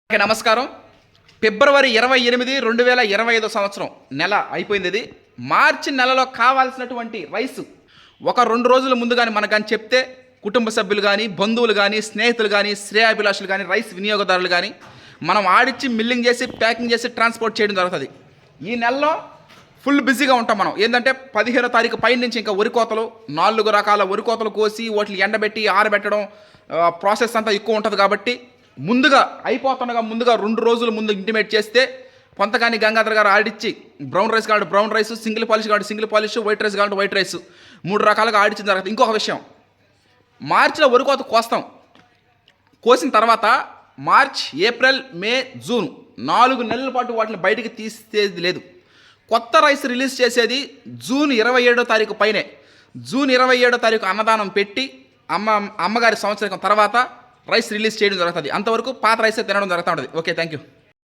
నమస్కారం. ఫిబ్రవరి 28, 2025 సంవత్సరం నెల అయిపోయింది. ఇది మార్చి నెలలో కావాల్సినటువంటి రైసు ఒక 2 రోజుల ముందుగానే మనకు కానీ చెప్తే కుటుంబ సభ్యులు కానీ, బంధువులు కానీ, స్నేహితులు కానీ, శ్రేయాభిలాషులు కానీ, రైస్ వినియోగదారులు కానీ మనం ఆడిచ్చి మిల్లింగ్ చేసి ప్యాకింగ్ చేసి ట్రాన్స్పోర్ట్ చేయడం జరుగుతుంది. ఈ నెలలో ఫుల్ బిజీగా ఉంటాం మనం. ఏంటంటే 15వ తారీఖు పైన నుంచి ఇంకా వరి కోతలు, 4 రకాల వరి కోతలు కోసి వాటిని ఎండబెట్టి ఆరబెట్టడం ప్రాసెస్ అంతా ఎక్కువ ఉంటుంది. కాబట్టి ముందుగా అయిపోతుండగా ముందుగా 2 రోజుల ముందు ఇంటిమేట్ చేస్తే కొంతకాని గంగాధర్ గారు ఆడిచ్చి బ్రౌన్ రైస్ కావాలి బ్రౌన్ రైస్, సింగిల్ పాలిష్ కావాలి సింగిల్ పాలిష్, వైట్ రైస్ కావాలి వైట్ రైస్ 3 రకాలుగా ఆడిచ్చిన తర్వాత ఇంకొక విషయం, మార్చిలో వరి కోత కోస్తాం. కోసిన తర్వాత మార్చ్, ఏప్రిల్, మే, జూన్ 4 నెలల పాటు వాటిని బయటికి తీసేది లేదు. కొత్త రైస్ రిలీజ్ చేసేది జూన్ 27వ తారీఖు పైనే. జూన్ 27వ తారీఖు అన్నదానం పెట్టి అమ్మగారి సంవత్సరం తర్వాత రైస్ రిలీజ్ చేయడం జరుగుతుంది. అంతవరకు పాత రైసే తినడం జరుగుతూ ఉంటుంది. Okay, thank you.